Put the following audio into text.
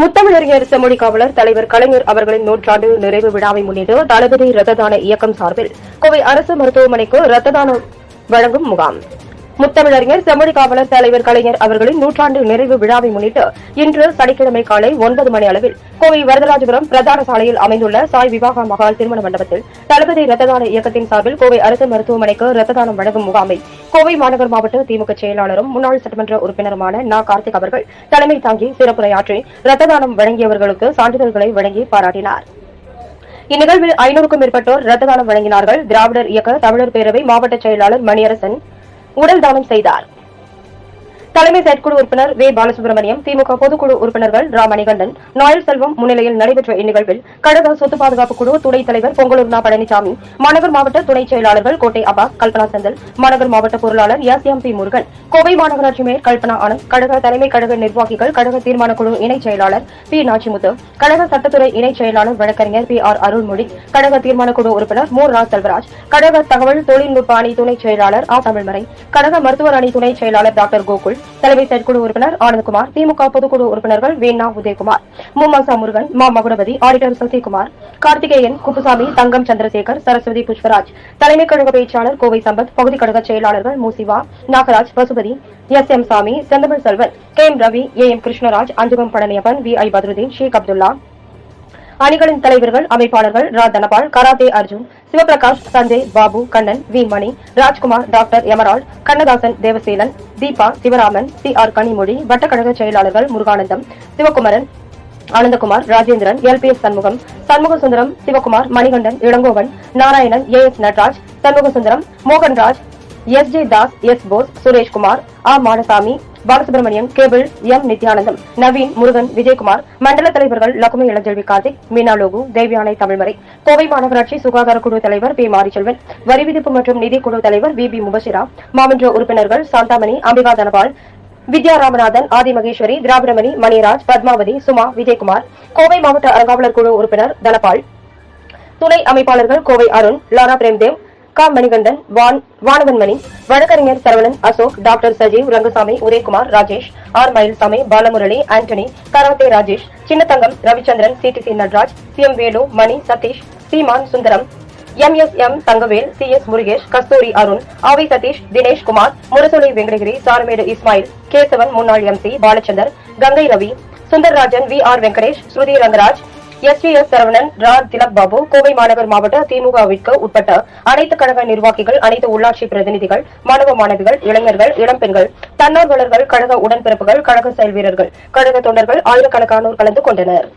முத்தமிழறிஞர் செம்மொழி காவலர் தலைவர் கலைஞர் அவர்களின் 100ஆண்டு நிறைவு விழாவை முன்னிட்டு தளபதி ரத்த தான இயக்கம் சார்பில் கோவை அரசு மருத்துவமனைக்கு ரத்த தானம் வழங்கும் முகாம். முத்தமிழறிஞர் செம்மொழி காவலர் தலைவர் கலைஞர் அவர்களின் 100ஆண்டு நிறைவு விழாவை முன்னிட்டு இன்று சனிக்கிழமை காலை 9 மணி அளவில் கோவை வரதராஜபுரம் பிரதான சாலையில் அமைந்துள்ள சாய் விவாகா மகால் திருமண மண்டபத்தில் தளபதி ரத்த தான இயக்கத்தின் சார்பில் கோவை அரசு மருத்துவமனைக்கு ரத்த தானம் வழங்கும் முகாமை கோவை மாநகர் மாவட்ட திமுக செயலாளரும் முன்னாள் சட்டமன்ற உறுப்பினருமான நா. கார்த்திக் அவர்கள் தலைமை தாங்கி சிறப்புரையாற்றி ரத்த தானம் வழங்கியவர்களுக்கு சான்றிதழ்களை வழங்கி பாராட்டினார். இந்நிகழ்வில் 500க்கும் மேற்பட்டோர் ரத்த தானம் வழங்கினார்கள். திராவிடர் இயக்க தமிழர் பேரவை மாவட்ட செயலாளர் மணியரசன் உடல் தானம் செய்தார். தலைமை செயற்குழு உறுப்பினர் வே. பாலசுப்ரமணியம், திமுக பொதுக்குழு உறுப்பினர்கள் ரா. மணிகண்டன், நாயல் செல்வம் முன்னிலையில் நடைபெற்ற இந்நிகழ்வில் கழக சொத்து பாதுகாப்பு குழு துணைத் தலைவர் பொங்கலூர் நா. பழனிசாமி, மாநகர் மாவட்ட துணை செயலாளர்கள் கோட்டை அப்பாஸ், கல்பனா செந்தில், மாநகர் மாவட்ட பொருளாளர் எஸ்.எம்.பி. முருகன், கோவை மாநகராட்சி மேயர் கல்பனா ஆனந்த், கழக தலைமை கழக நிர்வாகிகள், கழக தீர்மான குழு இணைச் செயலாளர் பி. நாச்சிமுத்து, கழக சட்டத்துறை இணைச் செயலாளர் வழக்கறிஞர் பி. ஆர். அருள்மொழி, கழக தீர்மான குழு உறுப்பினர் மு. ரா. செல்வராஜ், கழக தகவல் தொழில்நுட்ப அணி துணைச் செயலாளர் ஆ. தமிழ்மறை, கழக மருத்துவர் அணி துணைச் செயலாளர் டாக்டர் கோகுல், தலைமை செயற்குழு உறுப்பினர் ஆனந்த்குமார், திமுக பொதுக்குழு உறுப்பினர்கள் வீணா உதயகுமார், மும்மாசா முருகன், மா. மகுடபதி, ஆடிட்டர் சசிகுமார், கார்த்திகேயன், குப்புசாமி, தங்கம் சந்திரசேகர், சரஸ்வதி புஷ்பராஜ், தலைமை கழக பேச்சாளர் கோவை சம்பத், பகுதி கழக செயலாளர்கள் மு. Siva, Nagaraj, Pasupathi, S M. Samy, Senthamizh Selvan, K. M. Ravi, A M. Krishnaraj, Anjugam Palaniappan, V. I. Badruddin, Sheikh Abdullah, அணிகளின் தலைவர்கள் அமைப்பாளர்கள் ரா. Dhanapal, karate Arjun, Sivaprakash, Sanjay, Babu, Kannan, V. Mani, Rajkumar, doctor Emerald, Kannadasan, Devaseelan, Deepa, Sivaraman, C. R. Kanimozhi, வட்டக்கழக செயலாளர்கள் Muruganandam, Sivakumaran, Anandakumar, Rajendran, எல்.பி.எஸ். Shanmugam, Shanmuga Sundaram, Sivakumar, Manikandan, Elangovan, Narayanan, A S. Nataraj, Shanmuga Sundaram, Mohanraj, S J. Das, S. Bose, Sureshkumar, ஆ. Madasamy, Balasubramaniam, cable, M. நித்யானந்தம், நவீன், முருகன், விஜயகுமார், மண்டல தலைவர்கள் லக்குமி இளஞ்செல்வி கார்த்திக், மீனா லோகு, தேவியானை தமிழ்மறை, கோவை மாநகராட்சி சுகாதார குழு தலைவர் பி. மாரிச்செல்வன், வரி விதிப்பு மற்றும் நிதி குழு தலைவர் வி. பி. முபஷிரா, மாமன்ற உறுப்பினர்கள் சாந்தாமணி, அம்பிகா தனபால், வித்யா ராமநாதன், ஆதி மகேஸ்வரி, திராவிடமணி, மணிராஜ், பத்மாவதி, சுமா, விஜயகுமார், கோவை மாவட்ட அறங்காவலர் குழு உறுப்பினர் தனபால், துணை அமைப்பாளர்கள் கோவை அருண், லாரா பிரேம்தேவ், க. மணிகண்டன், வானவன்மணி, வழக்கறிஞர் Saravanan, Ashok, doctor Sajeev, Rangasamy, Udayakumar, Rajesh, R. Mayilsamy, Balamurali, Antony, karate Rajesh, Chinnathangam, Ravichandran, C T C. Nataraj, C M. Velu, Mani, Sathish, Seeman, Sundaram, M S M. Thangavel, C S. Murugesh, Kasthuri Arun, Aavi Sathish, Dinesh Kumar, Murasoli Venkatagiri, Saramedu Ismail, Kesavan, முன்னாள் MC. Balachander, Ganga Ravi, Sundarrajan, we. R. Venkatesh, ஸ்ருதி ரங்கராஜ், எஸ்.வி.எஸ். சரவணன், ரா. திலக் பாபு, கோவை மாநகர் மாவட்ட திமுகவிற்கு உட்பட்ட அனைத்து கழக நிர்வாகிகள், அனைத்து உள்ளாட்சி பிரதிநிதிகள், மாணவ மாணவிகள், இளைஞர்கள், இளம்பெண்கள், தன்னார்வலர்கள், கழக உடன்பிறப்புகள், கழக செயல் வீரர்கள், கழக தொண்டர்கள் ஆயிரக்கணக்கானோர் கலந்து கொண்டனர்.